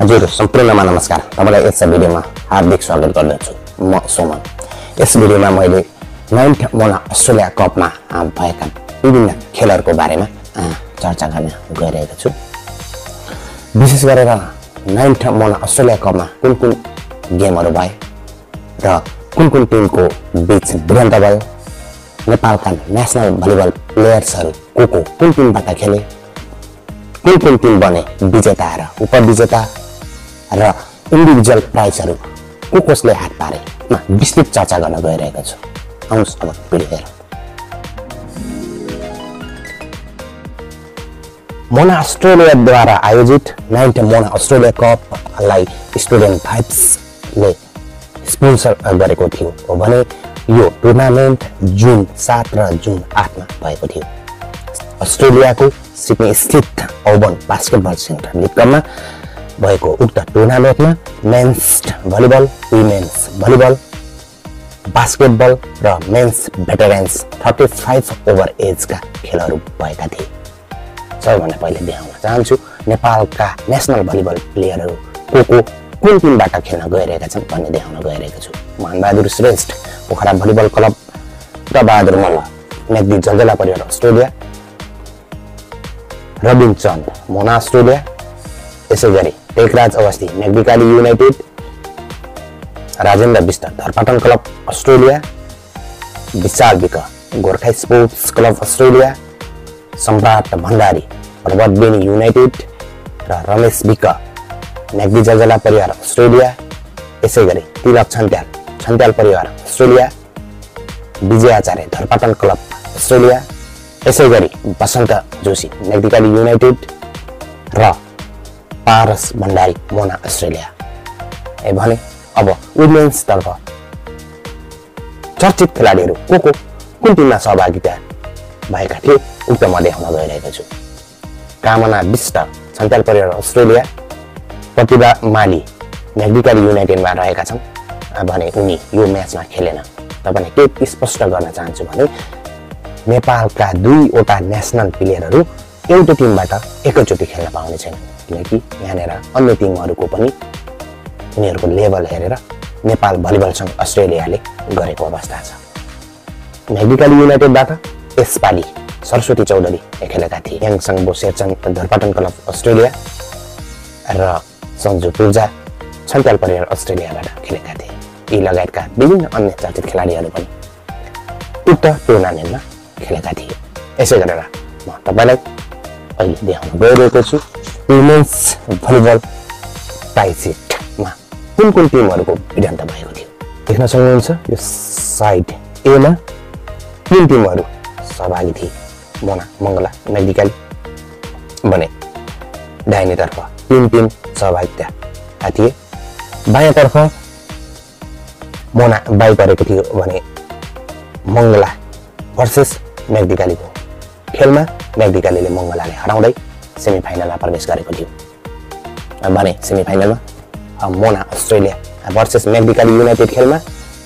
हजुर सम्पूर्णमा नमस्कार। तपाईलाई यस भिडियोमा हार्दिक स्वागत गर्दछु। म सोमन। यस भिडियोमा मैले 9th मोना अस्ट्रेलिया कपमा भएका विभिन्न खेलहरूको बारेमा चर्चा गर्न गइरहेको छु। विशेष गरेर 9th मोना अस्ट्रेलिया कपमा कुन गेमहरू भए र कुन टिमको बीच भिडन्त भयो, नेपालका नेशनल भलिबल प्लेयर्सहरू कुन टिमबाट खेले, कुन टिम बने विजेता र उपविजेता र इन्डिभिजुअल प्राइजहरू कसले हात पारे विस्तृत चर्चा गर्न गइरहेको छु। आउनुहोस् अब भिडियो हेरौँ। मोना अस्ट्रेलियाद्वारा आयोजित 9th मोना अस्ट्रेलिया कपलाई स्टुडेन्ट भाइब्सले स्पोन्सर गरेको थियो भने यो टुर्नामेन्ट जुन 7 र जुन 8 मा भएको थियो। अस्ट्रेलियाको सिडनी स्थित ओबन बास्केटबल सेन्टर लिगमा भएको उक्त टुर्नामेन्टमा men's volleyball, women's volleyball, basketball र मेन्स भेटरेन्स 35 ओभर एजका खेलहरू भएका थिए। सबैभन्दा पहिले देखाउन चाहन्छु नेपालका नेशनल भलिबल प्लेयरहरू कुन टिमबाट खेल्न गइरहेका छन् भन्ने देखाउन गइरहेको छु। Manbahadur Shrestha Pokhara volleyball club, Bahadur Malla Myagdi Jaljala Parivar Australia, Rabin Chand Mona Australia, यसै गरी Tekraj Awasthi Myagdikali united, Rajendra Bista Dharpatan club Australia, Bishal Bik Gorkha sports club Australia, Samrat Bhandari पर्वतबेनी United र रमेश विक मेग्दी जलजला परिवार अस्ट्रेलिया, यसै गरी तिलक छन्त्याल परिवार अस्ट्रेलिया, विजय आचार्य धरपाटन क्लब अस्ट्रेलिया, यसै गरी बसन्त जोशी मेग्दीकाली युनाइटेड र पारस भण्डारी मोना अस्ट्रेलिया। भने अब वुमेन्स तर्फ चर्चित खेलाडीहरू कुन टिममा सहभागिता भएका थिए उक्त म देखाउन गइरहेको छु। कामना विष्ट छन्त्याल परिवार अस्ट्रेलिया, प्रतिभा माली मेग्दीकाली युनाइटेडमा रहेका छन् भने उनी यो म्याचमा खेलेन। तपाईलाई के स्पष्ट गर्न चाहन्छु भने नेपालका 2वटा नेशनल प्लेयरहरू एउटै टिमबाट एकैचोटि खेल्न पाउने छैन, किनकि यहाँनिर अन्य टिमहरूको पनि उनीहरूको लेभल हेरेर नेपाल भलिबल संघ अस्ट्रेलियाले गरेको अवस्था छ। मेग्दीकाली युनाइटेडबाट यसपालि सरस्वती चौधरी खेलेका थिए। याङसँग बोसेचन धरपाटन क्लब अस्ट्रेलिया र सन्जु पूर्जा छन्त्याल परिवार अस्ट्रेलियाबाट खेलेका थिए। यी लगायतका विभिन्न अन्य चर्चित खेलाडीहरू पनि उक्त टुर्नामेन्टमा खेलेका थिए। यसै गरेर म तपाईलाई अहिले देखाउन गइरहेको छु वुमेन्स भलिबल प्राइजमा कुन टिमहरूको भिडन्त भएको थियो। देख्न सक्नुहुन्छ यो साइड एमा तीन टिमहरू सहभागी थिए। मोना मङ्गला मेग्दीकाली भने दाहिनेतर्फ 3 टिम सहभागिता थिए। बायाँतर्फ मोना बाई परेको थियो भने मङ्गला भर्सेस मेग्दीकालीको खेलमा मेग्दीकालीले मङ्गलालाई हराउँदै सेमिफाइनलमा प्रवेश गरेको थियो। भने सेमिफाइनलमा मोना अस्ट्रेलिया भर्सेस मेग्दीकाली युनाइटेड खेलमा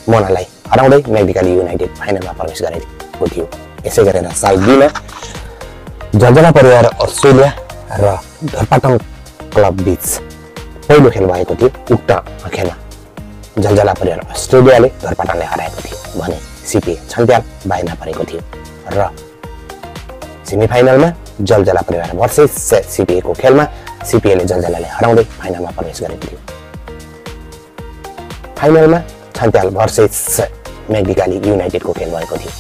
मोनालाई हराउँदै मेग्दीकाली युनाइटेड फाइनलमा प्रवेश गरेको थियो। यसै गरेर साइड बीमा जलजला परिवार अस्ट्रेलिया र धरपाटन क्लब बीच पहिलो खेल भएको थियो। उक्त खेलमा जलजला परिवार अस्ट्रेलियाले धरपाटनलाई हराएको थियो भने सिपिए छन्त्याल बाइमा परेको थियो र सेमिफाइनलमा जलजला परिवार भर्सेस सिपिए को खेलमा सिपिएले जलजलालाई हराउँदै फाइनलमा प्रवेश गरेको थियो। फाइनलमा छन्त्याल भर्सेस मेग्दीकाली युनाइटेडको खेल भएको थियो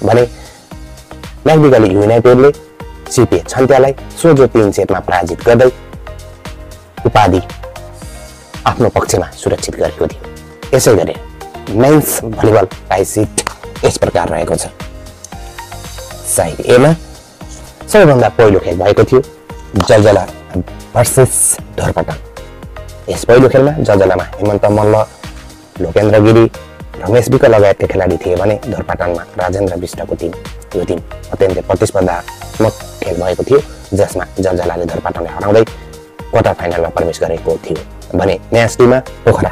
भने मेग्दीकाली युनाइटेडले सिपिए छन्त्याललाई सोझो 3 सेटमा पराजित गर्दै उपाधि आफ्नो पक्षमा सुरक्षित गरेको थियो। यसै गरी मेन्स भलिबल प्राइज सिट यस प्रकार रहेको छ। साइड एमा सबैभन्दा पहिलो खेल भएको थियो जलजला भर्सेस धरपाटन। यस पहिलो खेलमा जलजलामा हेमन्त मल्ल, लोकेन्द्र गिरी, रमेश विक लगायतका खेलाडी थिए भने धरपाटनमा राजेन्द्र विष्टको टिम। यो टिम अत्यन्तै प्रतिस्पर्धात्मक खेल भएको थियो जसमा जलजलाले धरपाटनलाई हराउँदै क्वार्टर फाइनलमा प्रवेश गरेको थियो भने म्याच टीमा पोखरा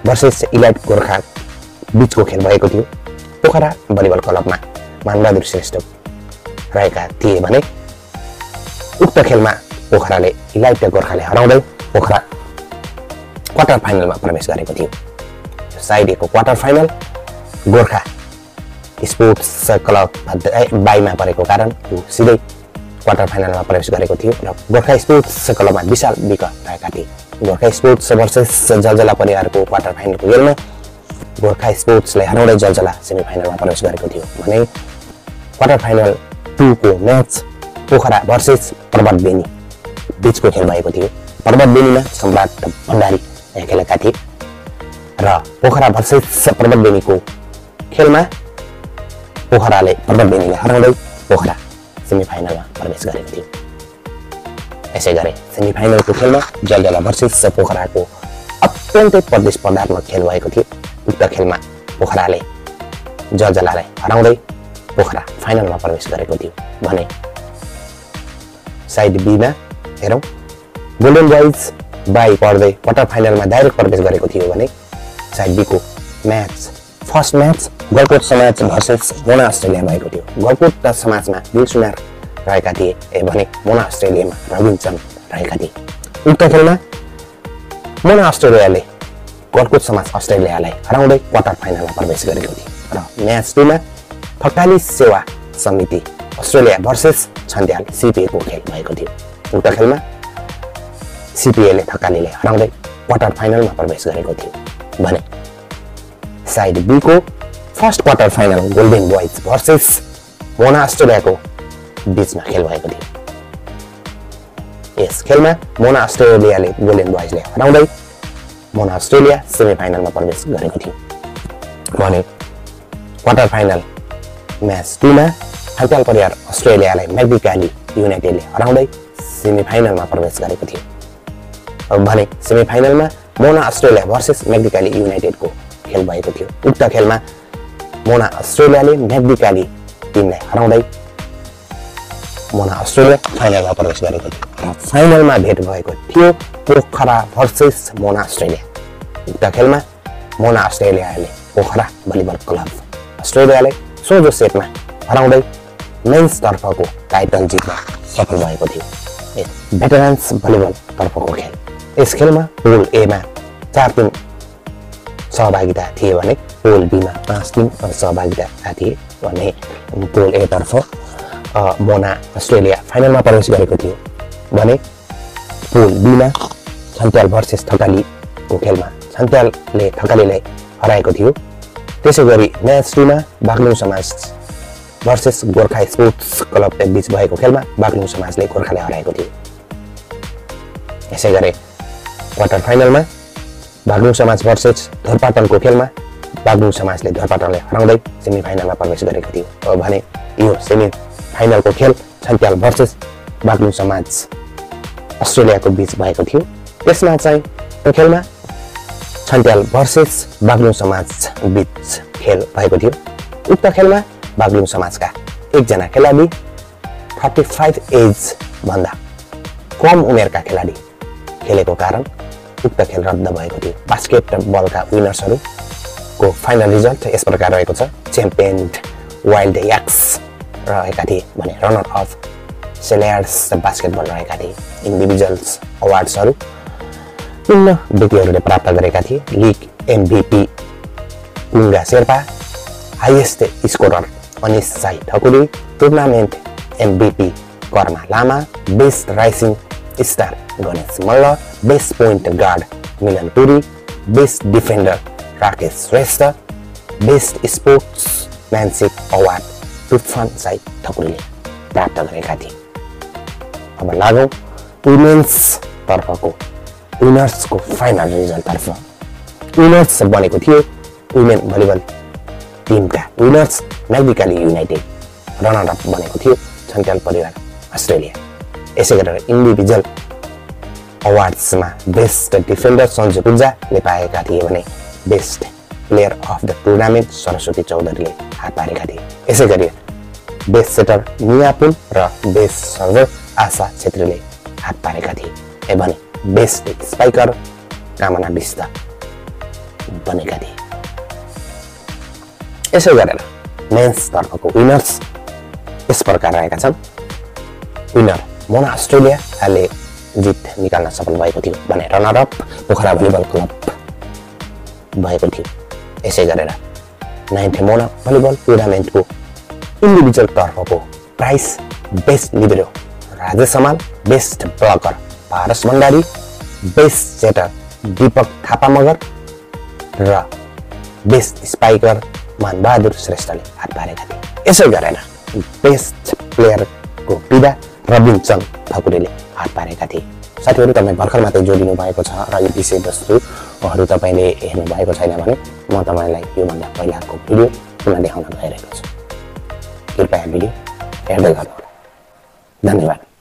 भर्सेस इलाइट गोर्खा बीचको खेल भएको थियो। पोखरा भलिबल क्लबमा मानबहादुर श्रेष्ठ रहेका थिए भने उक्त खेलमा पोखराले इलाइट गोर्खाले हराउँदै पोखरा क्वार्टर फाइनलमा प्रवेश गरेको थियो। साइड ए को quarter final Gorkha sports club बाईमा परेको कारण सिधै क्वार्टर फाइनलमा प्रवेश गरेको थियो र गोर्खा स्पोर्ट्स क्लबमा विशाल विकट रहेका थिए। गोर्खा स्पोर्ट्स भर्सेस जलजला परिवारको क्वार्टर फाइनलको खेलमा गोर्खा स्पोर्ट्सले हराउँदै जलजला सेमिफाइनलमा प्रवेश गरेको थियो भने क्वार्टर फाइनल 2 को म्याच पोखरा भर्सेस पर्वत बेनी बीचको खेल भएको थियो। पर्वत बेनीमा सम्राट भण्डारी खेलेका थिए र पोखरा भर्सेस पर्वत बेनीको खेलमा पोखराले पर्वत बेनीलाई हराउँदै पोखरा सेमिफाइनलमा प्रवेश गरेको थियो। यसै गरी सेमिफाइनलको खेलमा जलजला भर्सेस पोखराको अत्यन्तै प्रतिस्पर्धात्मक खेल भएको थियो। उक्त खेलमा पोखराले जलजलालाई हराउँदै पोखरा फाइनलमा प्रवेश गरेको थियो भने साइड बीमा हेरौँ गोल्डन बोइज बाई पर्दै क्वार्टर फाइनलमा डाइरेक्ट प्रवेश गरेको थियो भने साइड बीको match first match Galkot Samaj versus मोना अस्ट्रेलिया भएको थियो। गलकोट समाजमा दिल सुनार रहेका थिए भने मोना अस्ट्रेलियामा रविनचन्द रहेका थिए। उक्त खेलमा मोना अस्ट्रेलियाले गलकोट समाज अस्ट्रेलियालाई हराउँदै क्वार्टर फाइनलमा प्रवेश गरेको थियो र म्याच 2 मा थकाली सेवा समिति अस्ट्रेलिया भर्सेस छन्त्याल सीपीए को खेल भएको थियो। उक्त खेलमा सीपीएले थकालीले हराउँदै क्वार्टर फाइनलमा प्रवेश गरेको थियो भने साइड बी को first quarter final golden boys versus Mona अस्ट्रेलियाको बीचमा खेल भएको थियो। यस खेलमा मोना अस्ट्रेलियाले गोल्डन बोइजले हराउँदै मोना अस्ट्रेलिया सेमिफाइनलमा प्रवेश गरेको थियो भने क्वार्टर फाइनल म्याच 2 मा छन्त्याल परिवार अस्ट्रेलियालाई म्याग्निकाली युनाइटेडले हराउँदै सेमिफाइनलमा प्रवेश गरेको थियो भने सेमिफाइनलमा मोना अस्ट्रेलिया भर्सेस म्याग्निकाली युनाइटेडको खेल भएको थियो। उक्त खेलमा मोना अस्ट्रेलियाले म्याग्निकाली टिमलाई हराउँदै मोना अस्ट्रेलिया फाइनलमा प्रवेश गरेको थियो र फाइनलमा भेट भएको थियो पोखरा भर्सेस मोना अस्ट्रेलिया। उक्त खेलमा मोना अस्ट्रेलियाले पोखरा भलिबल क्लब अस्ट्रेलियालाई सोझो सेटमा हराउँदै मेन्स तर्फको टाइटल जित्न सफल भएको थियो। भेटरन्स भलिबल तर्फको खेल। यस खेलमा पुल ए मा 4 टिम सहभागिता थिए भने पुल बी मा 5 टिम सहभागिता थिए भने पुल ए तर्फ मोना अस्ट्रेलिया फाइनलमा प्रवेश गरेको थियो भने पुल बी मा छन्त्याल भर्सेस थकालीको खेलमा छन्त्यालले थकालीलाई हराएको थियो। त्यसैगरी म्याच 2 मा बागलुङ समाज भर्सेस गोर्खा स्पोर्ट्स क्लब बीच भएको खेलमा बागलुङ समाजले गोर्खालाई हराएको थियो। यसैगरी क्वार्टर फाइनलमा बागलुङ समाज भर्सेस धरपाटनको खेलमा बागलुङ समाजले धरपाटनलाई हराउँदै सेमिफाइनलमा प्रवेश गरेको थियो भने यो सेमिफाइनलको खेल छन्त्याल भर्सेस बागलुङ समाज अस्ट्रेलियाको बीच भएको थियो। त्यसमा चाहिँ त्यो खेलमा छन्त्याल भर्सेस बागलुङ समाज बीच खेल भएको थियो। उक्त खेलमा बागलुङ समाजका एकजना खेलाडी 35 एज भन्दा कम उमेरका खेलाडी खेलेको कारण उक्त खेल रद्द भएको थियो। बास्केटबलका विनर्सहरुको फाइनल रिजल्ट यस प्रकार रहेको छ। च्याम्पियन वाइल्ड याक्स रहेका थिए भने रनर अफ सेलियर्स बास्केटबल रहेका थिए। इन्डिभिजुअल्स अवार्ड्सहरु तीन व्यक्तिहरूले प्राप्त गरेका थिए। League MVP Kunga Sherpa, highest scorer Anish Sai Thakuri, tournament MVP Karma Lama, best rising star Ganesh Malla, best point guard Milan Puri, best defender Rakesh Shrestha, best sportsmanship award Tufan Sai ठकुरीले प्राप्त गरेका थिए। अब लागौं वुमेन्स तर्फको विनर्सको फाइनल रिजल्ट तर्फ। विनर्स बनेको थियो वुमेन भलिबल टिमका winners Myagdikali united, runner up बनेको थियो छन्त्याल परिवार अस्ट्रेलिया। यसै गरेर इन्डिभिजुअल अवार्ड्समा बेस्ट डिफेन्डर सञ्जु पूजाले पाएका थिए भने best player of the tournament Saraswati चौधरीले हात पारेका थिए। यसै गरी बेस्ट सेटर मियापुन र बेस्ट सर्भर आशा छेत्रीले हात पारेका थिए भने बेस्ट स्पाइकर कामना विष्ट बनेका थिए। यसै गरेर मेन्स तर्फको विनर्स यस प्रकार रहेका छन्। विनर मोना अस्ट्रेलियाले जित निकाल्न सफल भएको थियो भने runner up Pokhara volleyball club भएको थियो। यसै गरेर 9th मोना भलिबल टुर्नामेन्टको इन्डिभिजुअल तर्फको prize best libero Rajesh Hamal, best blocker Paras Bhandari, best setter Deepak Thapa Magar र बेस्ट स्पाइकर मानबहादुर श्रेष्ठले हात पारेका थिए। यसै गरेर बेस्ट प्लेयरको विधा रबिन चन्द ठकुरीले हात पारेका थिए। साथीहरू तपाईँ भर्खर मात्रै जोडिनु भएको छ र यो विषयवस्तुहरू तपाईँले हेर्नु भएको छैन भने म तपाईँलाई योभन्दा पहिलाको भिडियो पुनः देखाउन गइरहेको छु। कृपया भिडियो हेर्दै गर्नुहोला। धन्यवाद।